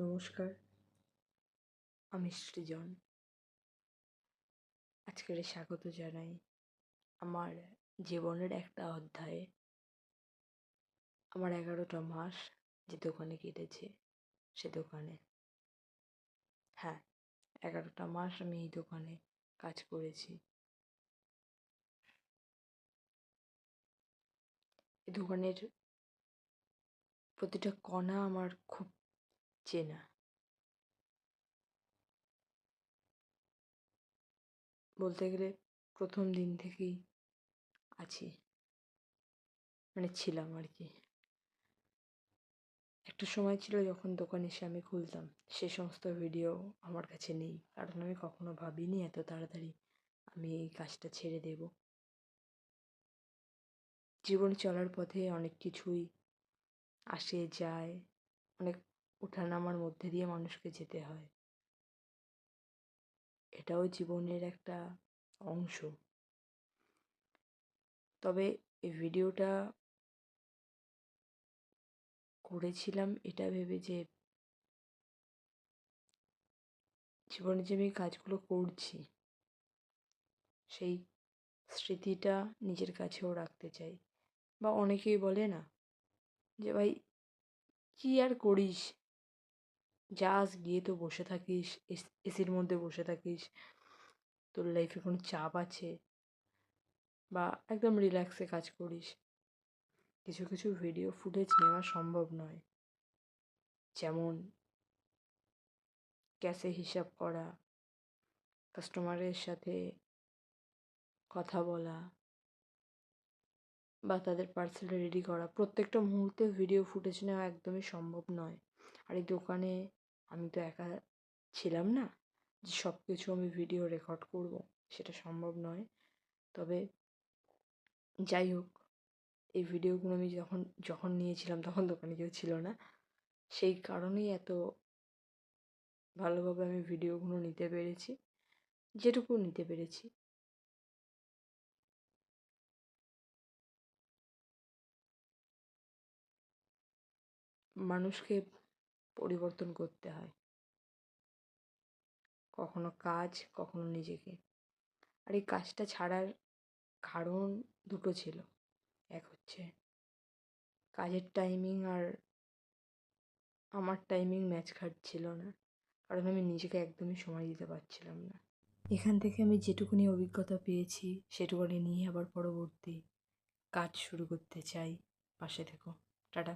নমস্কার, আমি সৃজন। আজকের স্বাগত জানাই আমার জীবনের একটা অধ্যায়ে। আমার 11টা মাস যে দোকানে কেটেছে, সে দোকানে, হ্যাঁ, 11টা মাস আমি এই দোকানে কাজ করেছি। এই দোকানের প্রতিটা কণা আমার খুব চেনা। বলতে গেলে প্রথম দিন থেকেই আছি, মানে ছিলাম আর কি। একটা সময় ছিল যখন দোকান এসে আমি খুলতাম, সে সমস্ত ভিডিও আমার কাছে নেই, কারণ আমি কখনো ভাবিনি এত তাড়াতাড়ি আমি এই কাজটা ছেড়ে দেব। জীবনে চলার পথে অনেক কিছুই আসে যায়, অনেক ওঠানামার মধ্যে দিয়ে মানুষকে যেতে হয়। এটাও জীবনের একটা অংশ। তবে এই ভিডিওটা করেছিলাম এটা ভেবে যে জীবনে যে আমি কাজগুলো করছি সেই স্মৃতিটা নিজের কাছেও রাখতে চাই। বা অনেকেই বলে না যে ভাই কি আর করিস, যাস গিয়ে তো বসে থাকিস, এসির মধ্যে বসে থাকিস, তোর লাইফে কোনো চাপ আছে, বা একদম রিল্যাক্সে কাজ করিস। কিছু কিছু ভিডিও ফুটেজ নেওয়া সম্ভব নয়, যেমন ক্যাশে হিসাব করা, কাস্টমারের সাথে কথা বলা, বা তাদের পার্সেল রেডি করা। প্রত্যেকটা মুহূর্তে ভিডিও ফুটেজ নেওয়া একদমই সম্ভব নয়। আর এই দোকানে আমি তো একা ছিলাম না যে সব কিছু আমি ভিডিও রেকর্ড করব, সেটা সম্ভব নয়। তবে যাই হোক, এই ভিডিওগুলো আমি যখন যখন নিয়েছিলাম তখন দোকানে কেউ ছিল না, সেই কারণেই এত ভালোভাবে আমি ভিডিওগুলো নিতে পেরেছি, যেটুকু নিতে পেরেছি। মানুষকে পরিবর্তন করতে হয়, কখনো কাজ, কখনো নিজেকে। আর এই কাজটা ছাড়ার কারণ দুটো ছিল। এক হচ্ছে কাজের টাইমিং আর আমার টাইমিং ম্যাচ খাচ্ছিল না, কারণ আমি নিজেকে একদমই সময় দিতে পারছিলাম না। এখান থেকে আমি যেটুকুনি অভিজ্ঞতা পেয়েছি সেটুকুনি নিয়ে আবার পরবর্তী কাজ শুরু করতে চাই। পাশে থেকো। টাটা।